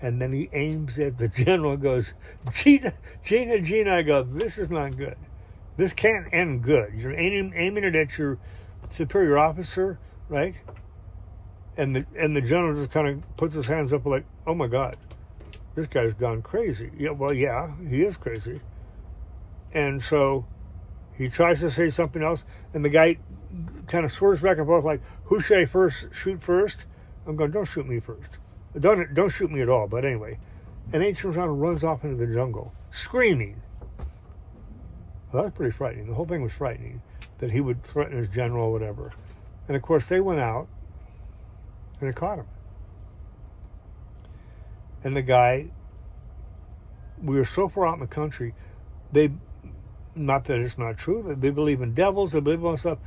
And then he aims at the general and goes, Gina, Gina, Gina. I go, this is not good. This can't end good. You're aiming it at your superior officer, right? And the general just kind of puts his hands up like, oh my God, this guy's gone crazy. Yeah, well, yeah, he is crazy. And so he tries to say something else, and the guy kind of swerves back and forth like, who should I shoot first? I'm going, don't shoot me first. Don't shoot me at all. But anyway, and then he turns around and runs off into the jungle, screaming. Well, that was pretty frightening. The whole thing was frightening, that he would threaten his general or whatever. And of course, they went out, and they caught him. And the guy, we were so far out in the country, not that it's not true, that they believe in devils, they believe in stuff.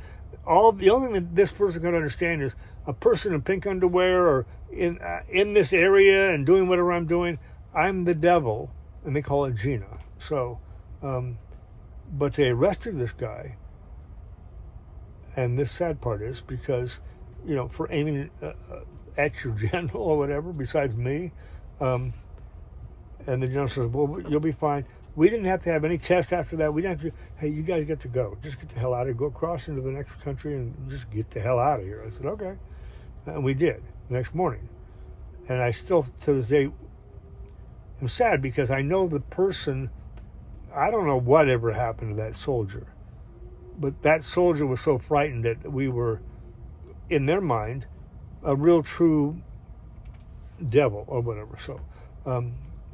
The only thing that this person can understand is a person in pink underwear or in this area and doing whatever I'm doing, I'm the devil, and they call it Gina. So, but they arrested this guy, and this sad part is because, for aiming at your general or whatever, besides me, and the general says, well, you'll be fine. We didn't have to have any test after that. We didn't have to, hey, you guys get to go. Just get the hell out of here. Go across into the next country and just get the hell out of here. I said, okay. And we did the next morning. And I still, to this day, am sad because I know the person, I don't know whatever happened to that soldier. But that soldier was so frightened that we were, in their mind, a real true devil or whatever. So,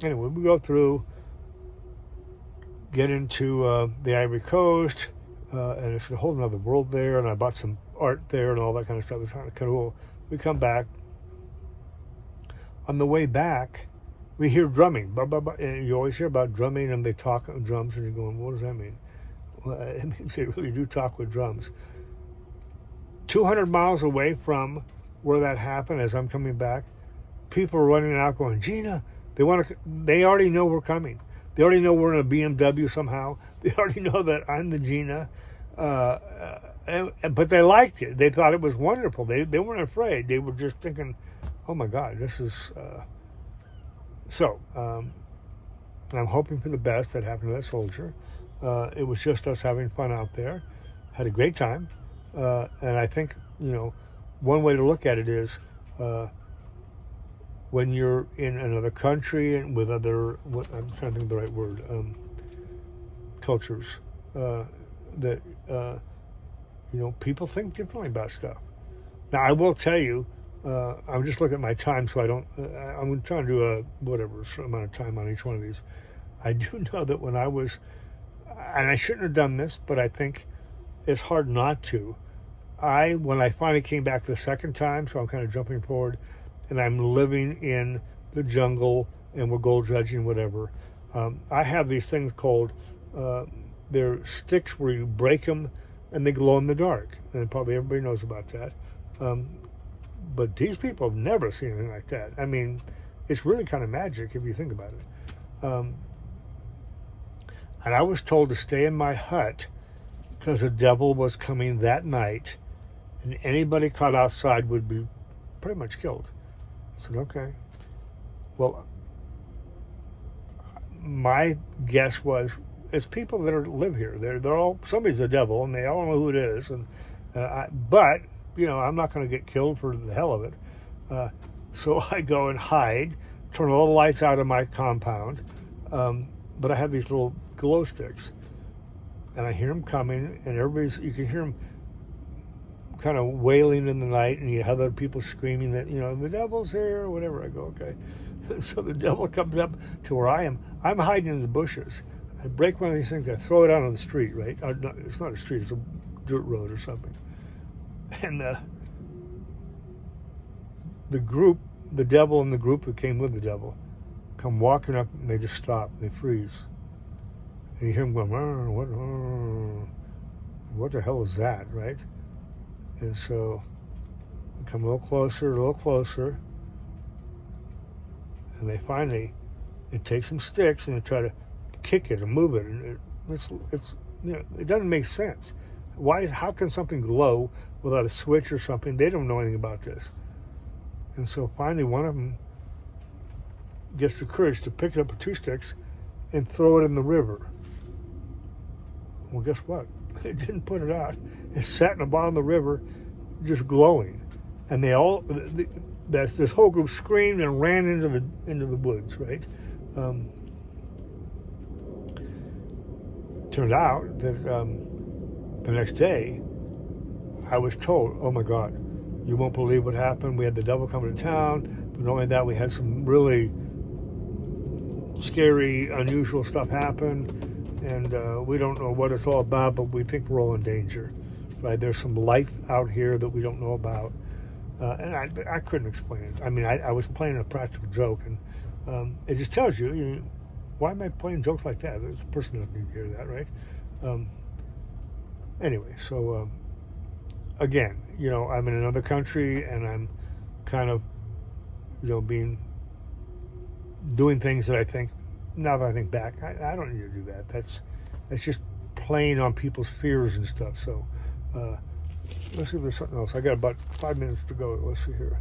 anyway, we go through, get into the Ivory Coast, and it's a whole other world there, and I bought some art there and all that kind of stuff. It's kind of cool. We come back. On the way back, we hear drumming. Blah, blah, blah. And you always hear about drumming, and they talk on drums, and you're going, what does that mean? Well, it means they really do talk with drums. 200 miles away from where that happened, as I'm coming back, people are running out going, Gina, they already know we're coming. They already know we're in a BMW somehow. They already know that I'm the Gina. But they liked it. They thought it was wonderful. They weren't afraid. They were just thinking, oh my God, this is... So, I'm hoping for the best that happened to that soldier. It was just us having fun out there. Had a great time. And I think, one way to look at it is... when you're in another country and with other, I'm trying to think of the right word, cultures, that, people think differently about stuff. Now, I will tell you, I'm just looking at my time, so I'm trying to do whatever amount of time on each one of these. I do know that when I was, and I shouldn't have done this, but I think it's hard not to. When I finally came back the second time, so I'm kind of jumping forward, and I'm living in the jungle, and we're gold dredging, whatever. I have these things called, they're sticks where you break them, and they glow in the dark. And probably everybody knows about that. But these people have never seen anything like that. I mean, it's really kind of magic if you think about it. And I was told to stay in my hut because the devil was coming that night, and anybody caught outside would be pretty much killed. I said, okay. Well, my guess was, it's people that live here. They're all, somebody's the devil, and they all know who it is. And but I'm not going to get killed for the hell of it. So I go and hide, turn all the lights out of my compound. But I have these little glow sticks, and I hear them coming, and you can hear them kind of wailing in the night, and you have other people screaming that, the devil's here, or whatever. I go, okay. So the devil comes up to where I am. I'm hiding in the bushes. I break one of these things, I throw it out on the street, right? It's not a street, it's a dirt road or something. And the group, the devil and the group that came with the devil, come walking up, and they just stop, they freeze. And you hear them going, what the hell is that, right? And so we come a little closer, and they take some sticks and they try to kick it or move it, and it doesn't make sense. How can something glow without a switch or something? They don't know anything about this. And so finally one of them gets the courage to pick it up with 2 sticks and throw it in the river. Well, guess what? It didn't put it out. It sat in the bottom of the river, just glowing. And this whole group screamed and ran into the woods, right? Turned out that the next day, I was told, "Oh my God, you won't believe what happened. We had the devil come to town, but not only that, we had some really scary, unusual stuff happen, and we don't know what it's all about, but we think we're all in danger. Right? There's some life out here that we don't know about." And I couldn't explain it. I mean, I was playing a practical joke, and it just tells you, why am I playing jokes like that? This person doesn't need to hear that, right? Anyway, so again, I'm in another country, and I'm kind of, doing things that I think, now that I think back, I don't need to do that. That's just playing on people's fears and stuff. So let's see if there's something else. I got about 5 minutes to go. Let's see here.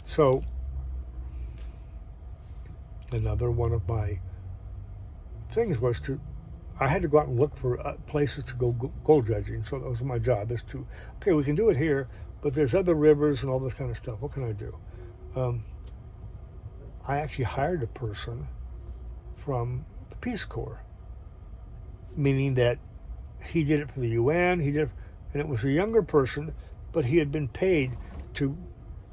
So another one of my things was I had to go out and look for places to go gold dredging. So that was my job, is to, okay, we can do it here, but there's other rivers and all this kind of stuff. What can I do? I actually hired a person from the Peace Corps, meaning that he did it for the UN, and it was a younger person, but he had been paid to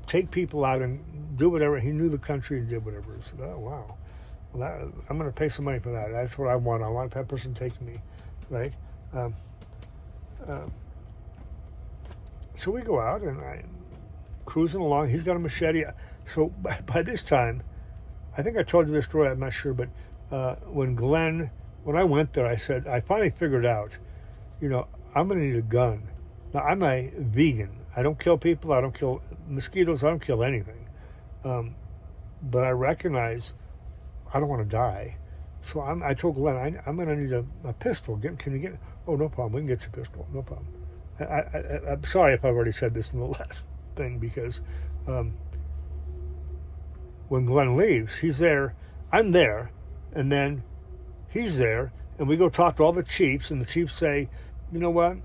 take people out and do whatever. He knew the country and did whatever. I said, oh, wow. Well, I'm going to pay some money for that. That's what I want. I want that person taking me, right? So we go out, and I'm cruising along. He's got a machete. So by this time, I think I told you this story, I'm not sure, but when I went there, I said, I finally figured out, I'm going to need a gun. Now, I'm a vegan. I don't kill people. I don't kill mosquitoes. I don't kill anything. But I recognize I don't want to die. So I told Glenn, I'm going to need a pistol. Can you get? Oh, no problem. We can get you a pistol. No problem. I'm sorry if I've already said this in the last thing, because when Glenn leaves, he's there, I'm there, and then he's there, and we go talk to all the chiefs, and the chiefs say, you know what,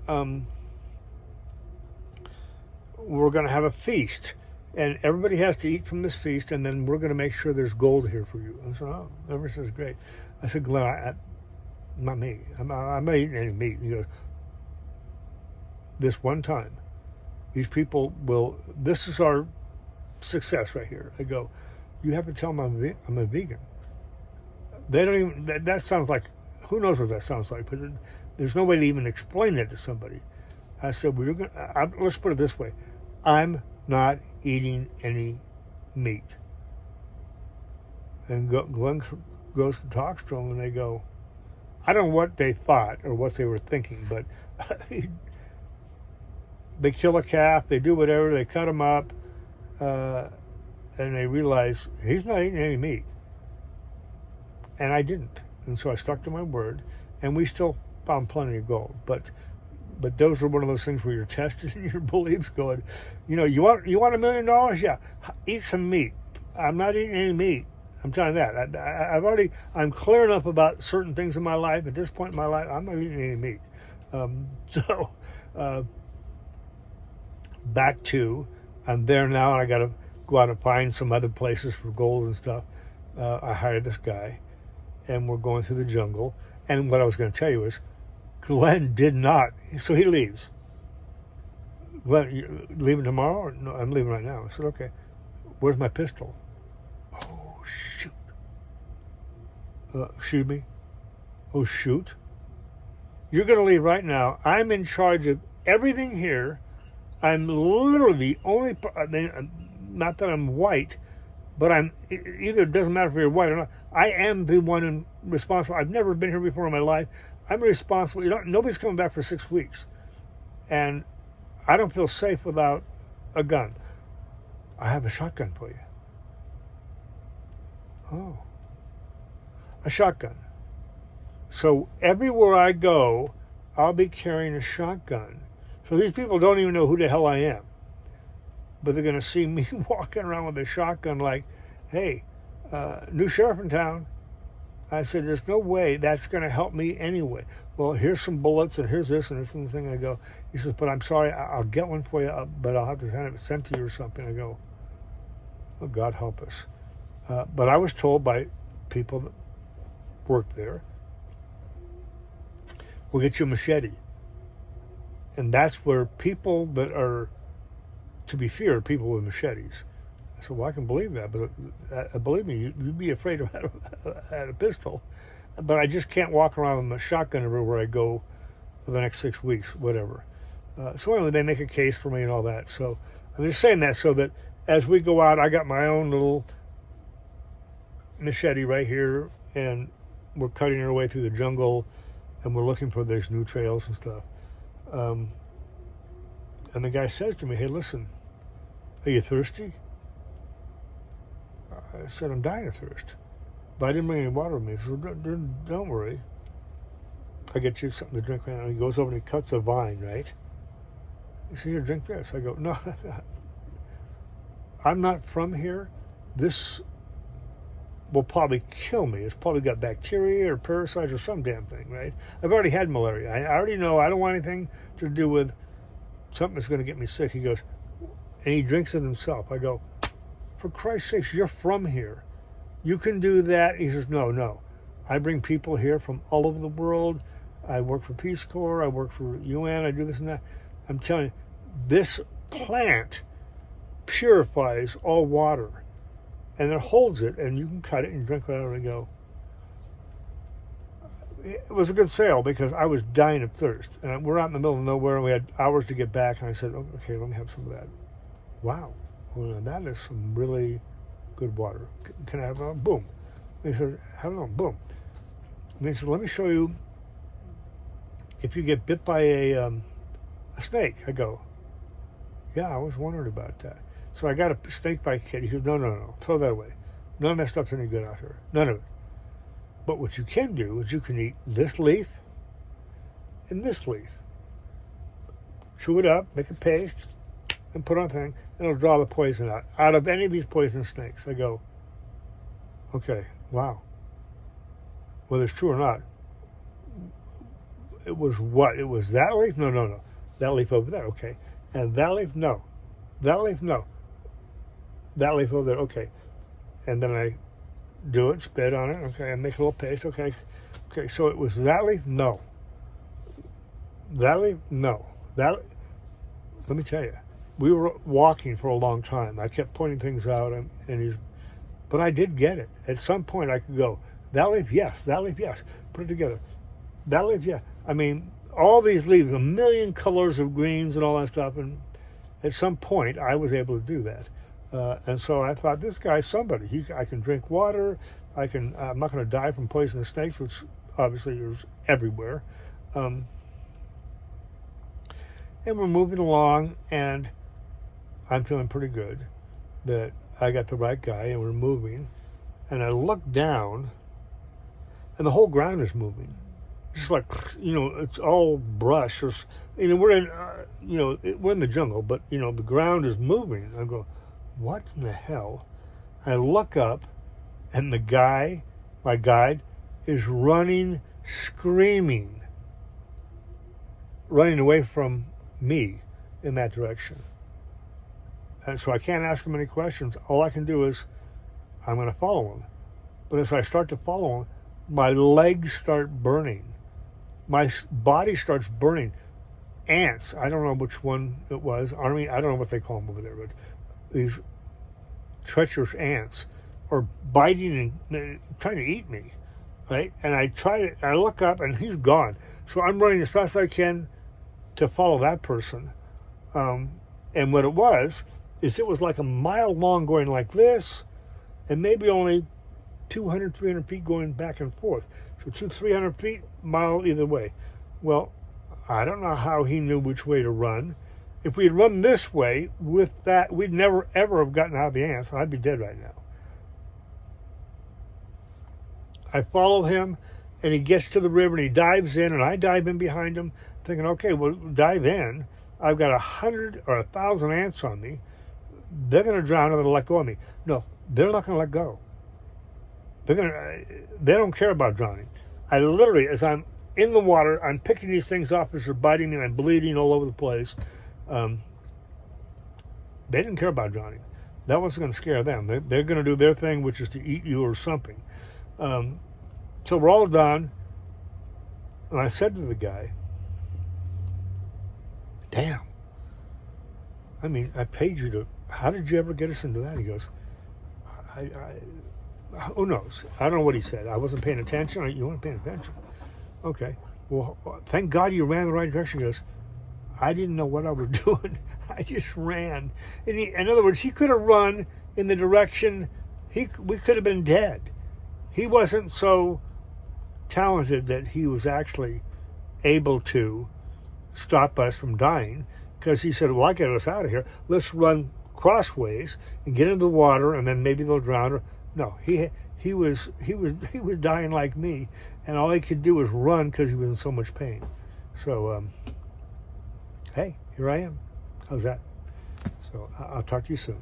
we're going to have a feast, and everybody has to eat from this feast, and then we're going to make sure there's gold here for you. I said, oh, everything says great. I said, Glenn, not me. I'm not eating any meat. He goes, this one time, these people this is our success right here. I go, you have to tell them I'm a vegan. They don't even, that sounds like, who knows what that sounds like, but there's no way to even explain that to somebody. I said, let's put it this way. I'm not eating any meat. And Glenn goes and talks to them, and they go, I don't know what they thought or what they were thinking, but they kill a calf, they do whatever, they cut him up, and they realize he's not eating any meat. And I didn't. And so I stuck to my word, and we still found plenty of gold. But those are one of those things where you're tested in your beliefs, going, you want $1 million? Yeah, eat some meat. I'm not eating any meat. I'm telling you that. I'm clear enough about certain things in my life. At this point in my life, I'm not eating any meat. Back to, I'm there now, and I got to go out and find some other places for gold and stuff. I hired this guy, and we're going through the jungle. And what I was going to tell you is, Glenn did not. So he leaves. Glenn, you leaving tomorrow? Or no, I'm leaving right now. I said, okay. Where's my pistol? Oh, shoot. Shoot me? Oh, shoot. You're going to leave right now. I'm in charge of everything here. I'm literally the only, not that I'm white, but either it doesn't matter if you're white or not. I am the one responsible. I've never been here before in my life. I'm responsible. Nobody's coming back for 6 weeks. And I don't feel safe without a gun. I have a shotgun for you. Oh. A shotgun. So everywhere I go, I'll be carrying a shotgun. So these people don't even know who the hell I am. But they're going to see me walking around with a shotgun like, hey, new sheriff in town. I said, there's no way that's going to help me anyway. Well, here's some bullets and here's this and this and the thing. I go, he says, but I'm sorry, I'll get one for you, but I'll have to have it sent to you or something. I go, oh, God help us. But I was told by people that worked there, we'll get you a machete. And that's where people that are to be feared, people with machetes. I said, well, I can believe that, but believe me, you'd be afraid of a pistol. But I just can't walk around with a shotgun everywhere I go for the next 6 weeks, whatever. So anyway, they make a case for me and all that. So I'm just saying that so that as we go out, I got my own little machete right here, and we're cutting our way through the jungle, and we're looking for these new trails and stuff. And the guy says to me, hey, listen, are you thirsty? I said, I'm dying of thirst. But I didn't bring any water with me. So don't worry. I get you something to drink right now. He goes over and he cuts a vine, right? He said, here, drink this. I go, no, I'm not from here. This will probably kill me. It's probably got bacteria or parasites or some damn thing, right? I've already had malaria. I already know I don't want anything to do with something that's going to get me sick. He goes, and he drinks it himself. I go, for Christ's sakes, you're from here. You can do that. He says, no. I bring people here from all over the world. I work for Peace Corps. I work for UN. I do this and that. I'm telling you, this plant purifies all water. And it holds it, and you can cut it and drink whatever and go. It was a good sale because I was dying of thirst. And we're out in the middle of nowhere, and we had hours to get back. And I said, okay, let me have some of that. Wow. Well, that is some really good water. Can I have one? Boom. And he said, have one. Boom. And he said, let me show you if you get bit by a snake. I go, yeah, I was wondering about that. So I got a snake bite kit. He said, no, throw that away. None of that stuff's any good out here. None of it. But what you can do is you can eat this leaf and this leaf. Chew it up, make a paste, and put on a thing, and it'll draw the poison out of any of these poisonous snakes. I go, okay, wow. Whether it's true or not, it was what? It was that leaf? No. That leaf over there, okay. And that leaf? No. That leaf? No. That leaf over there, okay. And then I do it, spit on it, okay, and make a little paste, okay. Okay, so it was that leaf? No. That leaf? No. Let me tell you, we were walking for a long time. I kept pointing things out, but I did get it. At some point I could go, that leaf, yes. That leaf, yes. Put it together. That leaf, yeah. I mean, all these leaves, a million colors of greens and all that stuff, and at some point I was able to do that. And so I thought, this guy's somebody. I can drink water. I'm not going to die from poisonous snakes, which obviously is everywhere. And we're moving along, and I'm feeling pretty good that I got the right guy, and we're moving. And I look down, and the whole ground is moving. Just like, it's all brush. We're in, we're in the jungle, but, the ground is moving. I go, what in the hell? I look up, and the guy, my guide, is running, screaming, running away from me in that direction. And so I can't ask him any questions. All I can do is, I'm going to follow him. But as I start to follow him, my legs start burning. My body starts burning. Ants, I don't know which one it was. Army, I don't know what they call them over there, but these treacherous ants are biting and trying to eat me, right? And I look up, and he's gone. So I'm running as fast as I can to follow that person. And what it was like a mile long going like this, and maybe only 200, 300 feet going back and forth. So 300 feet, mile either way. Well, I don't know how he knew which way to run. If we had run this way with that, we'd never, ever have gotten out of the ants, and I'd be dead right now. I follow him, and he gets to the river, and he dives in, and I dive in behind him, thinking, okay, well, dive in. I've got 100 or 1,000 ants on me. They're going to drown or they'll let go of me. No, they're not going to let go. They don't care about drowning. I literally, as I'm in the water, I'm picking these things off as they're biting me and I'm bleeding all over the place. They didn't care about drowning. That wasn't going to scare them. They're going to do their thing, which is to eat you or something. So we're all done. And I said to the guy, damn. I mean, I paid you to, how did you ever get us into that? He goes, who knows? I don't know what he said. I wasn't paying attention. You weren't paying attention. Okay. Well, thank God you ran the right direction. He goes, I didn't know what I was doing. I just ran. In other words, he could have run in the direction, we could have been dead. He wasn't so talented that he was actually able to stop us from dying, because he said, well, I get us out of here. Let's run crossways and get into the water, and then maybe they'll drown. No, he was dying like me, and all he could do was run because he was in so much pain. So, hey, here I am. How's that? So I'll talk to you soon.